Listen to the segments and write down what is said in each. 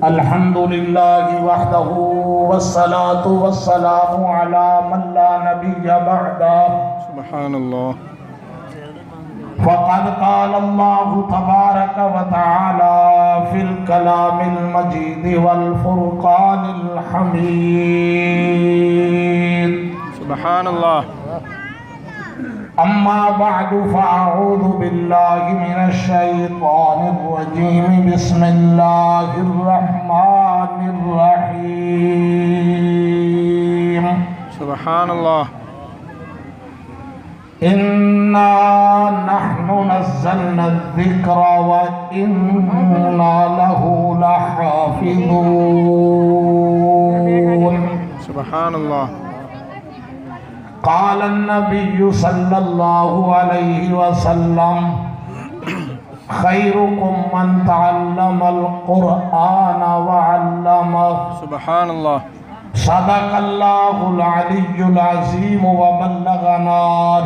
الحمد لله وحده والصلاة والسلام على من لا نبي بعده. سبحان الله. فقد قال الله تبارك وتعالى في الكلام المجيد والفرقان الحميد. سبحان الله. أما بعد فأعوذ بالله من الشيطان الرجيم. بسم الله الرحمن الرحيم. سبحان الله. إنا نحن نزلنا الذكر وإنا له لحافظون. سبحان الله. قال النبي صلى الله عليه وسلم خيركم من تعلم القرآن وعلمه. سبحان الله. صدق الله العلي العظيم وبلغنا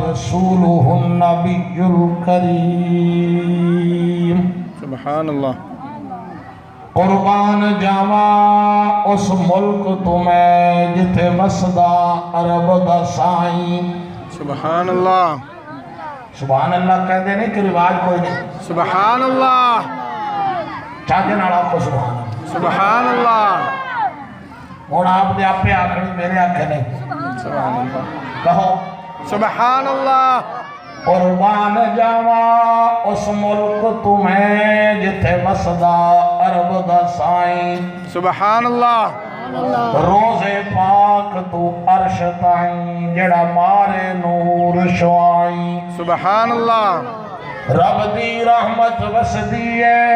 رسوله النبي الكريم. سبحان الله. قربان جاوا اس ملک تمہیں جتھے وسدا عرب دا سائیں. سبحان اللہ. سبحان اللہ کہتے نہیں کہ رواج کوئی نہیں. سبحان اللہ. چاہتے نالا کو سبحان اللہ. سبحان اللہ. اور آپ دے آپ پہ آکھنی میرے آکھے نہیں. سبحان اللہ. کہو سبحان اللہ. قربان جاوا اس ملک تمہیں جتھے وسدا عرب دا سائیں. سبحان اللہ. روز پاک تو عرش تائیں جڑا مارے نور شوائیں. سبحان اللہ. رب دی رحمت وسدی ہے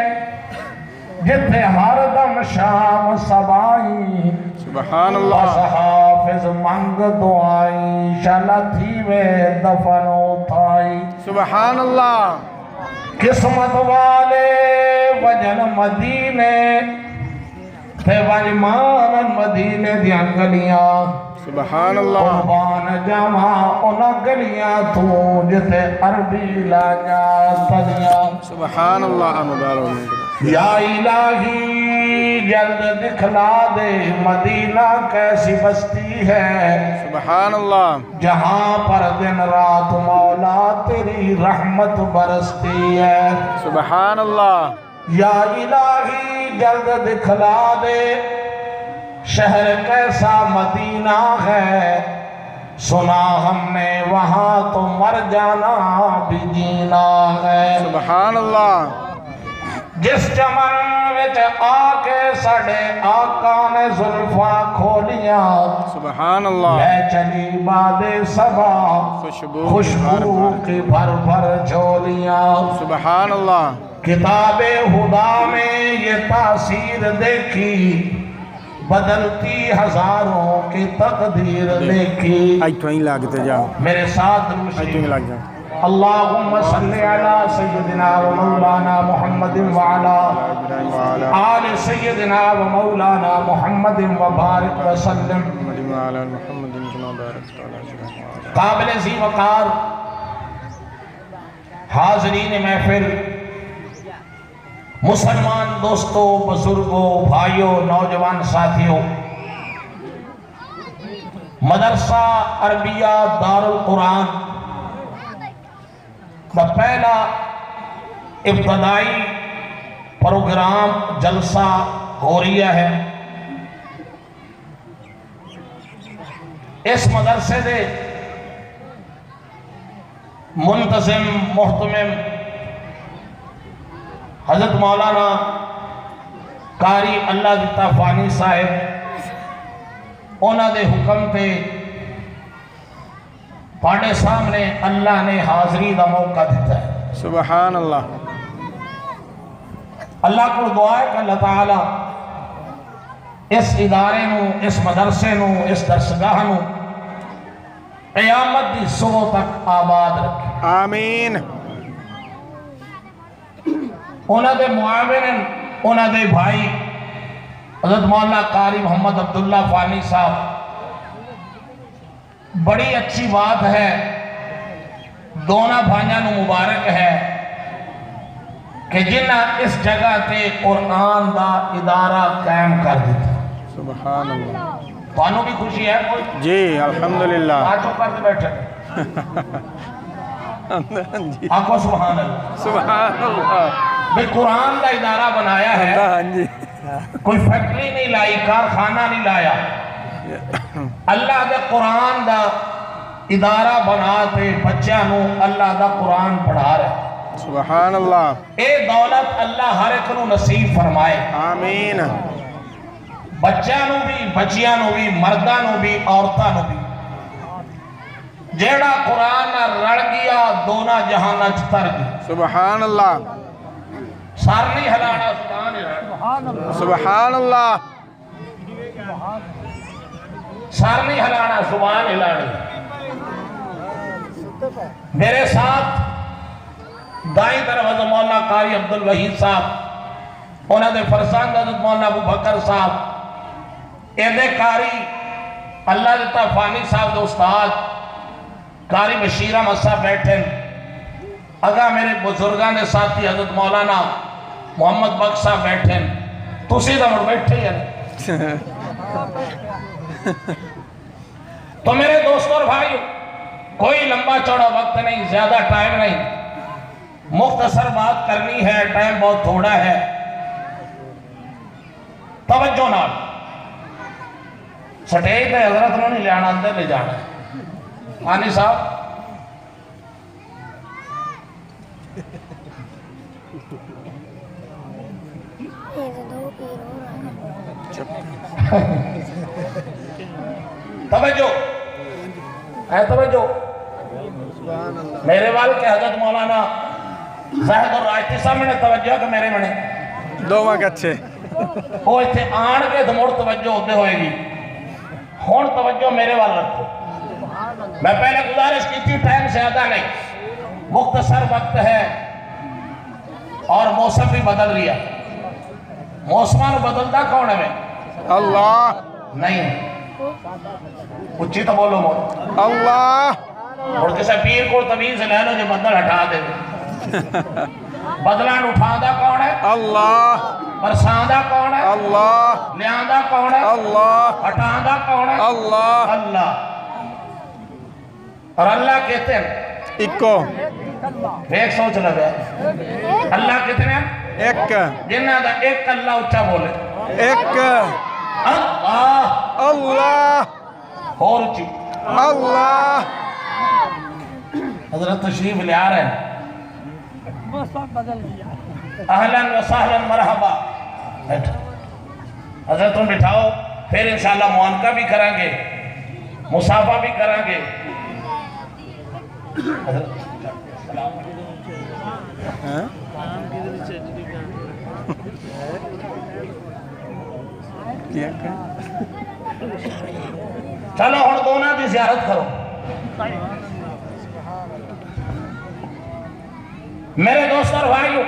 جتھے ہر دم شام سبائیں. سبحان اللہ. بس حافظ منگ دعائیں شالا تھی میں دفن اٹھائی. سبحان اللہ. قسمت والے وجن مدینے تھے وجمان مدینے دیاں گلیاں. سبحان اللہ. قربان جاواں انہاں گلیاں تو جتے عربی لاجا تلیاں. سبحان اللہ. مبارک. یا الہی جلد دکھلا دے مدینہ کیسی بستی ہے سبحان اللہ. جہاں پر دن رات مولا تیری رحمت برستی ہے. سبحان اللہ. یا الہی جلد دکھلا دے شہر کیسا مدینہ ہے. سنا ہم نے وہاں تو مر جانا بھی جینا ہے. سبحان اللہ. جس چمن وچ آکے سڑے آقا نے زلفاں کھولیاں. سبحان اللہ. میں چلی باد صبا خوشبو کی بھر بھر جھولیاں. سبحان اللہ. کتاب خدا میں یہ تاثیر دیکھی بدلتی ہزاروں کی تقدیر دیکھی. ایتھوں ہی لگتے جاؤ. میرے ساتھ ایتھوں ہی لگ جاؤ. اللہم صلی علی سیدنا و مولانا محمد وعلا آل سیدنا و مولانا محمد و بارک وسلم. قابل ذی وقار حاضرین محفل، مسلمان دوستوں، بزرگوں، بھائیوں، نوجوان ساتھیوں، مدرسہ عربیہ دارالقرآن کا پہلا ابتدائی پروگرام جلسہ ہو رہا ہے. اس مدرسے دے منتظم محتمم حضرت مولانا قاری اللہ دتا فانی صاحب انہاں دے حکم تے پاڑے سامنے اللہ نے حاضری دا موقع دیتا ہے. سبحان اللہ. اللہ کو دعا ہے کہ اللہ تعالی اس ادارے نو، اس مدرسے نو، اس درسگاہ نو قیامت دی صبح تک آباد رکھے. آمین. انہاں دے معاون، انہاں دے بھائی حضرت مولانا قاری محمد عبداللہ فانی صاحب، بڑی اچھی بات ہے، دونوں بھائیاں نو مبارک ہے کہ جنہیں اس جگہ تے قرآن دا ادارہ قائم کر دیتا. سبحان اللہ. توانو بھی خوشی ہے کوئی؟ جی الحمدللہ. آج اوپر سے بیٹھے جی آنکھوں سبحان اللہ. سبحان اللہ. بھئی قرآن دا ادارہ بنایا ہے, ہاں جی. کوئی فیکٹری نہیں لائی, کارخانہ نہیں لایا. اللہ دے قرآن دا ادارہ بنا تے بچیاں نو اللہ دا قرآن پڑھا رہے. سبحان اللہ. اے دولت اللہ ہر ایک نو نصیب فرمائے. آمین. بچیاں نو بھی, بچیاں نو بھی, مرداں نو بھی, عورتاں نو بھی. جیڑا قرآن رڑ گیا دونا جہانا چتر گیا. سبحان اللہ. سار نہیں ہلانا سبحان اللہ. سبحان اللہ. سار نہیں ہلانا سبحان ہلانا. میرے ساتھ دائیں طرف حضرت مولانا قاری عبدالوحید صاحب, انہوں نے فرزند حضرت مولانا ابو بکر صاحب, ایدے قاری اللہ دیتا فانی صاحب دے استاد قاری بشیر احمد صاحب بیٹھیں. اگا میرے بزرگان نے ساتھی حضرت مولانا محمد بخش صاحب بیٹھیں. تسی دا مڑ بیٹھے ہیں. تو میرے دوستوں اور بھائیو, کوئی لمبا چوڑا وقت نہیں, زیادہ ٹائم نہیں, مختصر بات کرنی ہے, ٹائم بہت تھوڑا ہے. توجہ نال سٹیج پہ حضرت نے نہیں لے آنا, اندر لے جانا. آنی صاحب توجہ ہے, توجہ. میرے والد کے حضرت مولانا زاہد الراشدی صاحب میں نے توجہ کہ میرے میں دو ماں کچھے وہ اتھے آن کے دموڑ توجہ ہوتے ہوئے گی. ہون توجہ میرے وال رکھو. میں پہلے گزارش کی تھی, ٹائم زیادہ نہیں, مختصر وقت ہے اور موسم بھی بدل رہا. موسمان بدلتا کون ہے میں؟ اللہ. نہیں اچھی تو بولو مول. اللہ. اور کسے پیر کو طویل سے لے لو جو بدل ہٹا دے. بدلان اٹھاندہ کون ہے؟ اللہ. برساندہ کون ہے؟ اللہ. لیاندہ کون ہے؟ اللہ. ہٹاندہ کون ہے؟ اللہ. اللہ. اور اللہ کہتے ہیں اکو. ایک سوچ لگا, اللہ کتنے ہیں؟ ایک. جنہ دا ایک اللہ اچھا بولے. ایک. اللہ. اللہ. اور اچھی اللہ. حضرت تشریف لے آ رہے ہیں. اہلاً و سہلاً مرحبا. حضرت تم بٹھاؤ, پھر انشاءاللہ معانقہ بھی کریں گے, مصافہ بھی کریں گے. چلو ہن دونوں دی زیارت کرو. میرے دوست اور بھائیو,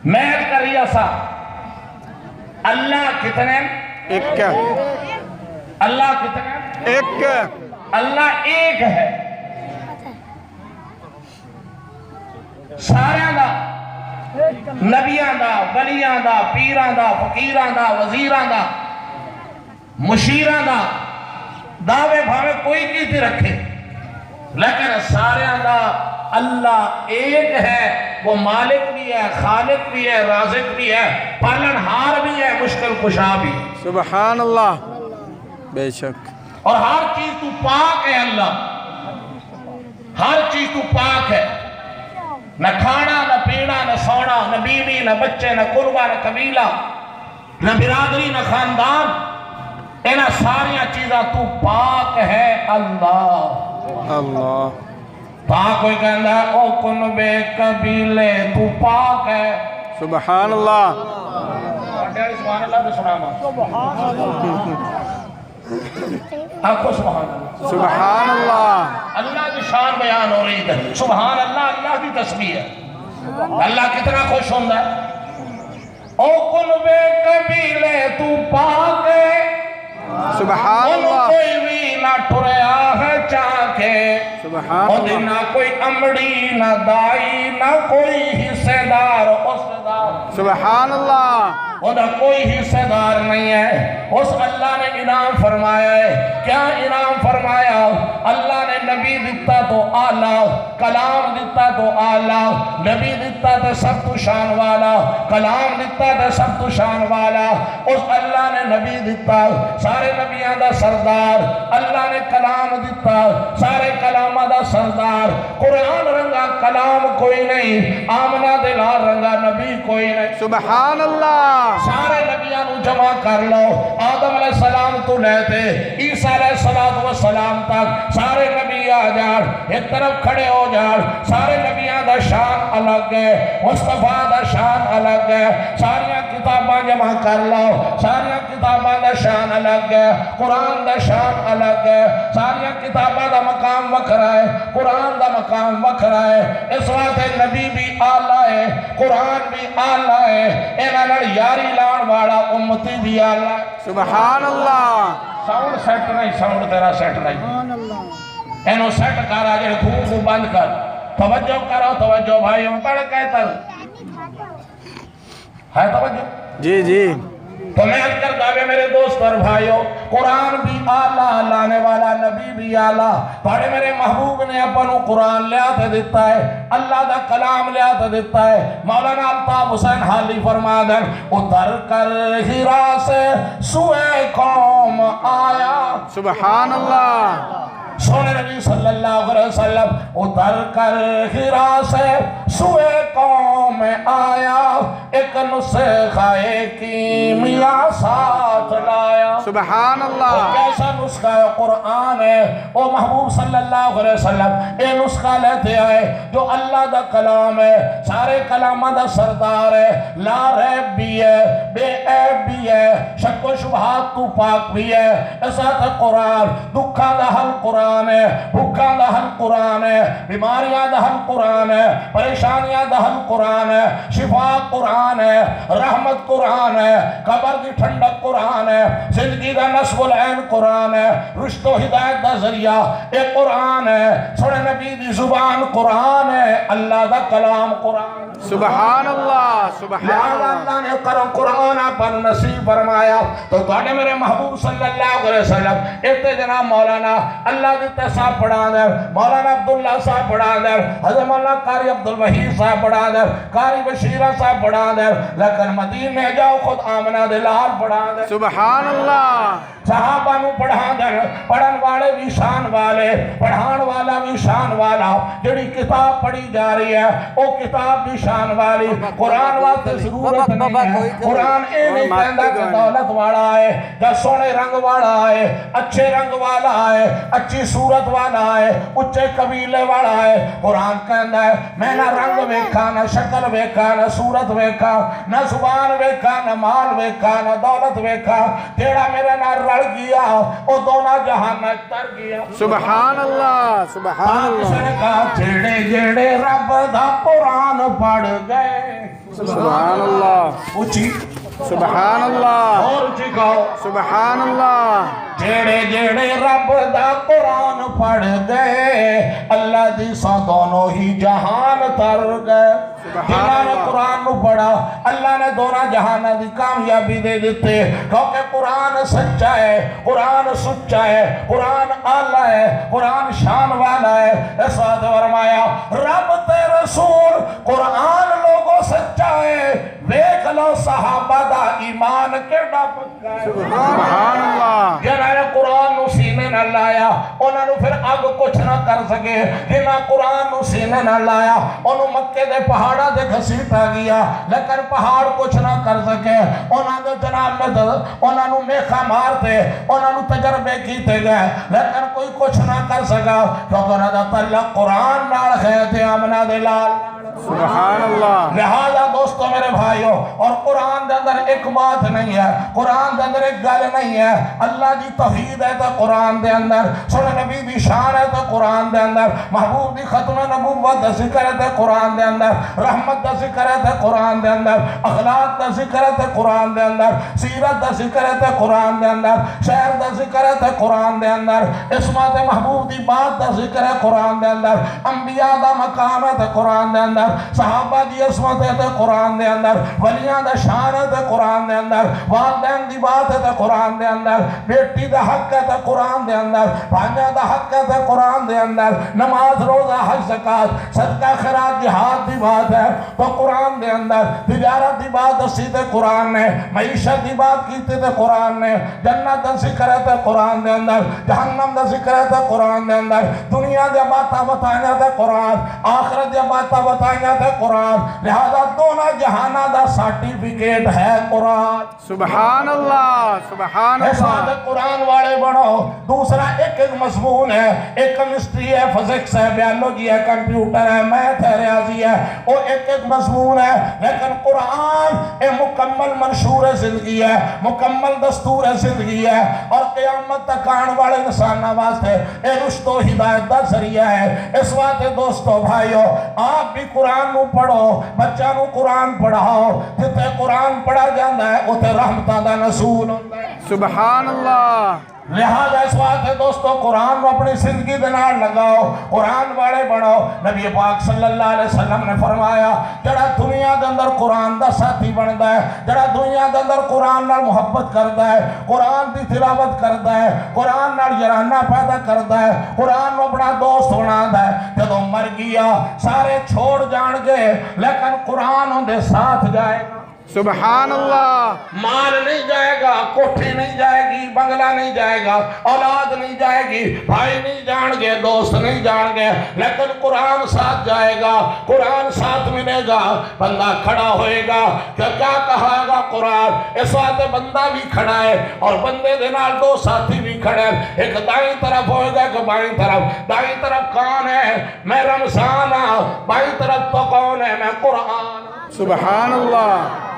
میں کر رہا سا اللہ کتنے؟ ایک. اللہ کتنے؟ ایک. اللہ ایک ہے. سارے دا, نبیاں دا, ولیاں دا, پیراں دا, فقیراں دا, وزیراں دا, مشیراں دا دعوے بھاوے کوئی کیتی رکھے, لیکن سارے دا اللہ ایک ہے. وہ مالک بھی ہے, خالق بھی ہے, رازق بھی ہے, پالنہار بھی ہے, مشکل کشا بھی. سبحان اللہ. بے شک. اور ہر چیز تو پاک ہے. اللہ ہر چیز تو پاک ہے. نہ کھانا, نہ پینا, نہ سونا, نہ بیوی, نہ بچے, نہ قربہ, نہ قبیلہ, نہ برادری, نہ خاندان, اینا ساریاں چیزاں تو پاک ہے. اللہ اللہ. پاک ہوئی کہندہ ہے او کن بے قبیلے تو پاک ہے. سبحان اللہ. سبحان اللہ تو سنا ماں. آنکھو سبحان اللہ. سبحان اللہ. اللہ کی شان بیان ہو رہی ہے. سبحان اللہ. اللہ کی تسبیح ہے. اللہ کتنا خوش ہوندہ ہے. او کن بے قبیلے تو پاک ہے. سبحان اللہ. کوئی بھی نہ ٹھریا ہے چاہ رکھے سبحان اور نہ کوئی امڑی نہ دائی نہ کوئی حصے دار سبحان اللہ ادھر کوئی حصے دار نہیں ہے. اس اللہ نے انعام فرمایا ہے. کیا انعام فرمایا؟ اللہ نے نبی دیتا تو آلہ، کلام دیتا تو آلہ. نبی دیتا تو سب تو شان والا، کلام دیتا تو سب تو شان والا. اس اللہ نے نبی دیتا سارے نبیاں دا سردار، اللہ نے کلام دیتا سارے کلامہ دا سردار. قرآن رنگا کلام کوئی نہیں، آمنہ دلال رنگا نبی کوئی نہیں. سبحان اللہ سارے نبیاں نو جمع کر لو، آدم علیہ السلام تو لیتے عیسیٰ علیہ السلام تک سارے نبی آ جان، ایک طرف کھڑے ہو جان. سارے نبیاں دا شان الگ ہے، مصطفیٰ دا شان الگ ہے. ساریاں کتاباں جمع کر لو، ساریاں کتاباں دا شان الگ ہے، قرآن دا شان الگ ہے. ساریاں کتاباں دا مقام وکھرا ہے، قرآن دا مقام وکھرا ہے. اس واسطے نبی بھی آلہ ہے، قرآن بھی آلہ ہے. انہاں نال یاری لان والا امتی بھی آلہ ہے. سبحان اللہ ساؤنڈ سیٹ نہیں، ساؤنڈ تیرا سیٹ نہیں. اینو سیٹ کر آجے خوب کو بند کر. توجہ کرو، توجہ بھائیوں پڑھ کہتا ہے توجہ. جی جی تو میں اکر دعوے میرے دوست اور بھائیوں، قرآن بھی آلہ لانے والا، نبی بھی آلہ. پڑھے میرے محبوب نے اپنو قرآن لے آتے دیتا ہے، اللہ دا کلام لے آتے دیتا ہے. مولانا الطاف حسین حالی فرما دیں اتر کر ہیرا سے سوئے قوم آیا. سبحان اللہ سونے نبی صلی اللہ علیہ وسلم اتر کر ہیرا سے سوئے قوم آیا، ایک نسخہ کیمیا ساتھ لایا. سبحان اللہ کیسا نسخہ قرآن ہے او محبوب صلی اللہ علیہ وسلم اے نسخہ لیتے آئے جو اللہ دا کلام ہے، سارے کلامہ دا سردار ہے، لا ریب بھی ہے، بے عیب بھی ہے، شک و شبہات تو پاک بھی ہے. ایسا تھا قرآن، دکھا دا حل قرآن ہے، بھوکاں دا حل قرآن ہے، بیماریاں دا حل قرآن ہے، پریشانیاں دا حل قرآن ہے، شفا قرآن ہے، رحمت قرآن ہے، قبر دی ٹھنڈک قرآن ہے، زندگی دا نصب العین قرآن ہے، رشد و ہدایت دا ذریعہ ایک قرآن ہے. سوڑے نبی دی زبان قرآن ہے، اللہ دا کلام قرآن. سبحان اللہ سبحان لہذا اللہ اللہ نے کرم قرآن پر نصیب فرمایا. تو توڑے میرے محبوب صلی اللہ علیہ وسلم اتنے جناب مولانا اللہ دیتے صاحب پڑھا دے، مولانا عبداللہ صاحب پڑھا دے، حضرت مولانا قاری عبدالوحید صاحب پڑھا دے، قاری بشیرہ صاحب پڑھا دے. لیکن مدینے جاؤ خود آمنہ دلال پڑھا دے. سبحان اللہ صحابہ نو پڑھا دے، پڑھن والے بھی شان والے، پڑھان والا بھی شان والا. جڑی کتاب پڑھی جا رہی ہے وہ کتاب بھی شان والی. قرآن واسطے ضرورت نہیں ہے. قرآن اے نہیں کہندا کہ دولت والا ہے یا سونے رنگ والا ہے، اچھے رنگ والا ہے، اچھی صورت والا ہے، اچھے قبیلے والا ہے. قرآن کہندا ہے میں نہ رنگ ویکھا، نہ شکل ویکھا، نہ صورت ویکھا، نہ زبان ویکھا، نہ مال ویکھا، نہ دولت ویکھا. جیڑا میرے نہ رل گیا وہ دونوں جہاں میں تر گیا. سبحان اللہ سبحان اللہ نے کہا جیڑے جیڑے رب دا قرآن پڑھ گئے. سبحان اللہ اچھی سبحان اللہ اور اچھی کہو سبحان اللہ جیڑے جیڑے رب دا قرآن پڑھ گئے اللہ دی سا دونوں ہی جہان تر گئے. جنہاں نے قرآن نو پڑھا اللہ نے دونوں جہان دی کامیابی دے دیتے. کیونکہ قرآن سچا ہے، قرآن سچا ہے، قرآن آلہ ہے، قرآن شان والا ہے. اس وقت فرمایا رب تے رسول قرآن لوگوں سچا ہے. دیکھ لو صحابہ دا ایمان کیڑا پکا ہے. سبحان اللہ جنہاں نے قرآن نو سینے نہ لایا انہاں نو پھر اگ کچھ نہ کر سکے. جنہاں قرآن نو سینے نہ لایا انہوں مکے دے پہاڑا دے گھسیٹا گیا لیکن پہاڑ کچھ نہ کر سکے. انہاں دے جناب میں انہاں نو میخا مارتے، انہاں نو تجربے کیتے گئے لیکن کوئی کچھ نہ کر سکا. کیونکہ انہاں دا تعلق قرآن نال ہے تے آمنہ دے لال. سبحان اللہ لہذا دوستو میرے بھائیوں اور قرآن دے اندر ایک بات نہیں ہے، قرآن دے اندر ایک گل نہیں ہے، اللہ دی توحید ہے تو قرآن دے اندر، سن نبی دی شان ہے تو قرآن دے اندر، محبوب دی ختم نبوت دا ذکر ہے تو قرآن دے اندر، رحمت دا ذکر ہے تو قرآن دے اندر، اخلاق دا ذکر ہے تو قرآن دے اندر، سیرت دا ذکر ہے تو قرآن دے اندر، شہر دا ذکر ہے تو قرآن دے اندر، اسمت محبوب دی بات دا ذکر ہے قرآن دے اندر، انبیاء دا مقام ہے تو قرآن دے اندر، صحابہ دی اسمت ہے تو قرآن دے اندر، ولیاں دا شان ہے تو قرآن دے اندر، والدین دی بات ہے تو قرآن دے اندر، بیٹی دا حق ہے تو قرآن دے اندر، بھانجا دا حق ہے تو قرآن دے اندر، نماز روزہ حج زکات صدقہ خیرات جہاد دی بات ہے تو قرآن دے اندر، تجارت دی بات دسی تے قرآن نے، معیشت دی بات کیتے تے قرآن نے، جنت دا ذکر ہے تے قرآن دے اندر، جہنم دا ذکر ہے تے قرآن دے اندر، دنیا دے باتاں بتائیاں تے قرآن، آخرت دے باتاں بتائیاں تے قرآن، لہذا دونوں جہانہ دا سرٹیفکیٹ ہے قرآن۔ سبحان اللہ، سبحان اس اللہ۔ وقت قرآن والے بڑھو۔ دوسرا ایک مضمون ہے، ایک کیمسٹری ہے، فزکس ہے، بیالوجی ہے، کمپیوٹر ہے، میتھ ہے، ریاضی ہے، وہ ایک مضمون ہے، لیکن قرآن ایک مکمل منشور زندگی ہے، مکمل دستور زندگی ہے، اور قیامت تک آنے والے انسان واسطے اے رشد و ہدایت دا ذریعہ ہے۔ اس وقت دوستو بھائیو، آپ بھی قرآن نو پڑھو، بچہ نو قرآن پڑھاؤ، جتے قرآن پڑھا جاندہ ہے اتے رحمتہ دا نزول ہوندہ ہے۔ سبحان اللہ۔ لہذا اس وقت ہے دوستو، قرآن کو اپنی زندگی دنار لگاؤ، قرآن والے بڑھو۔ نبی پاک صلی اللہ علیہ وسلم نے فرمایا، جڑا دنیا دے اندر قرآن دا ساتھی بندا ہے، جڑا دنیا دے اندر قرآن نال محبت کردا ہے، قرآن دی تلاوت کردا ہے، قرآن نال یارانہ پیدا کردا ہے، قرآن کو اپنا دوست بنادا ہے، جدوں مر گیا سارے چھوڑ جان گے لیکن قرآن ان دے ساتھ جائے گا۔ سبحان اللہ۔ مال نہیں جائے گا، کوٹھی نہیں جائے گی، بنگلہ نہیں جائے گا، اولاد نہیں جائے گی، بھائی نہیں جان گے، دوست نہیں جان گے، لیکن قرآن ساتھ جائے گا، قرآن ساتھ ملے گا۔ بندہ کھڑا ہوئے گا کہ کیا کہا گا قرآن؟ اس وقت بندہ بھی کھڑا ہے اور بندے دے نال دو ساتھی بھی کھڑے ہیں، ایک دائیں طرف ہوئے گا کہ بائیں طرف۔ دائیں طرف کون ہے؟ میں رمضان ہاں۔ بائیں طرف تو کون ہے؟ میں قرآن۔ سبحان اللہ۔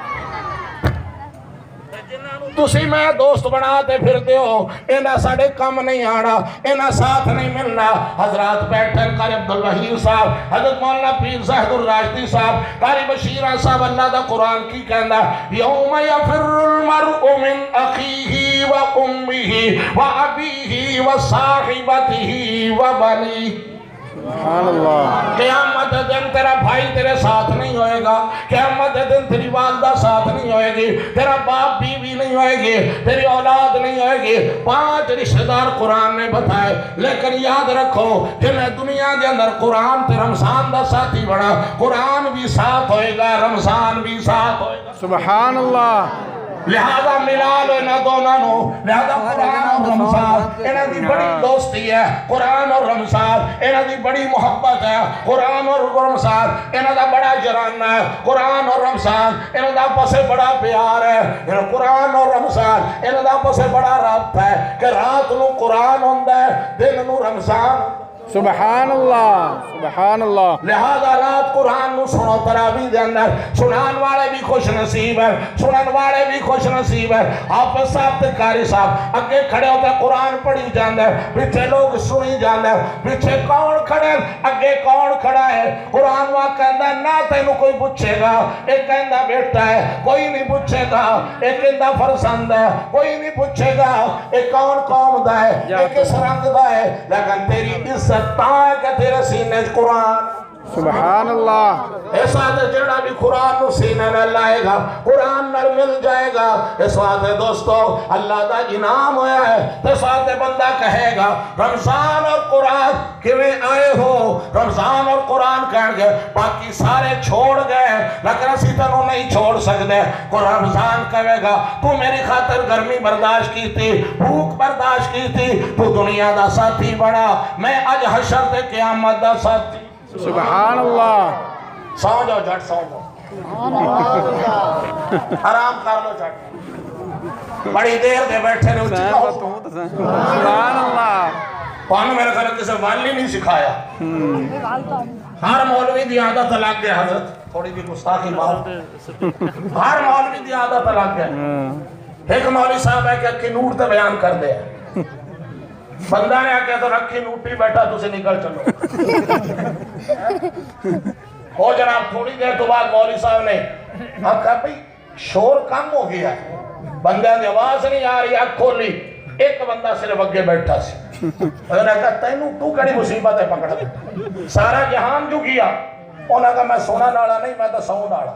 تسی میں دوست بناتے پھرتے ہو، انہاں ساڑھے کم نہیں آنا، انہاں ساتھ نہیں ملنا۔ حضرات بیٹھن قاری عبدالوحید صاحب، حضرت مولانا پیر زاہد الراشدی صاحب، قاری بشیرہ صاحب، اللہ دا قرآن کی کہنا، یوم یفر المرء من اخیہ و امہ و ابیہ و صاحبتہ و بنیہ۔ سبحان اللہ۔ قیامت دن تیرا بھائی تیرے ساتھ نہیں ہوئے گا، قیامت دن تیری والدہ ساتھ نہیں ہوئے گی، تیرا باپ بیوی نہیں ہوئے گی، تیری اولاد نہیں ہوئے گی۔ 5 رشتہ دار قرآن نے بتائے، لیکن یاد رکھو کہ میں دنیا کے اندر قرآن تے رمضان دا ساتھی بڑا، قرآن بھی ساتھ ہوئے گا، رمضان بھی ساتھ ہوئے گا۔ سبحان اللہ۔ لہذا ملا لو نہ دونوں نو، لہذا قرآن اور رمضان انہاں دی بڑی دوستی ہے، قرآن اور رمضان انہاں دی بڑی محبت ہے، قرآن اور رمضان انہاں دا بڑا جرانہ ہے، قرآن اور رمضان انہاں دا پسے بڑا پیار ہے، قرآن اور رمضان انہاں دا پسے بڑا رابط ہے کہ رات نو قرآن ہوندہ ہے، دن نو رمضان ہوندہ ہے۔ سبحان اللہ، سبحان اللہ۔ لہذا رات قرآن نو سنو، تراویح دے اندر سنان والے بھی خوش نصیب ہے، سنن والے بھی خوش نصیب ہے۔ حافظ صاحب تے قاری صاحب اگے کھڑے ہوتے قرآن پڑھی جاندے، پیچھے لوگ سنی جاندے، پیچھے کون کھڑے اگے کون کھڑا ہے؟ قرآن وا کہندا نہ تینو کوئی پوچھے گا، ایک کہندا بیٹا ہے، کوئی نہیں پوچھے گا، ایک کہندا فرزند ہے، کوئی نہیں پوچھے گا، ایک کون قوم دا ہے، ایک کس رنگ دا ہے، لیکن تیری عزت تاں کہ تیرے سینے قرآن۔ سبحان اللہ۔ اس وقت جڑا بھی قرآن نو سینے نہ لائے گا، قرآن نہ مل جائے گا۔ اس وقت دوستو اللہ دا انعام ہویا ہے۔ اس وقت بندہ کہے گا رمضان اور قرآن کیویں آئے ہو؟ رمضان اور قرآن کہن گے باقی سارے چھوڑ گئے لیکن اسی تنوں نہیں چھوڑ سکتے۔ رمضان کہے گا تو میری خاطر گرمی برداشت کی تھی، بھوک برداشت کی تھی، تو دنیا دا ساتھی بڑا، میں اج حشر تے قیامت دا ساتھی۔ سبحان اللہ۔ سو جاؤ جھٹ، سو جاؤ، آرام کر لو جھٹ، بڑی دیر دے بیٹھے رہے اچھی کہو۔ سبحان اللہ۔ پانو میرے گھر کسے والی نہیں سکھایا، ہر مولوی دی عادت الگ ہے حضرت۔ تھوڑی بھی گستاخی معاف ہر مولوی دی عادت الگ ہے ایک مولوی صاحب ہے کہ اکھی نور تے بیان کر دے بندہ نے آکے تو رکھی نوٹی بیٹھا تو سے نکل چلو ہو جناب تھوڑی دیر تو بعد مولوی صاحب نے کہا بھئی شور کم ہو گیا ہے بندہ نے آواز نہیں آ رہی آنکھ کھولی ایک بندہ صرف اگے بیٹھا سی انہوں نے کہا تینوں تو کڑی مصیبت ہے پکڑ سارا جہان جو کیا انہوں نے کہا میں سونا ناڑا نہیں میں تو سو ناڑا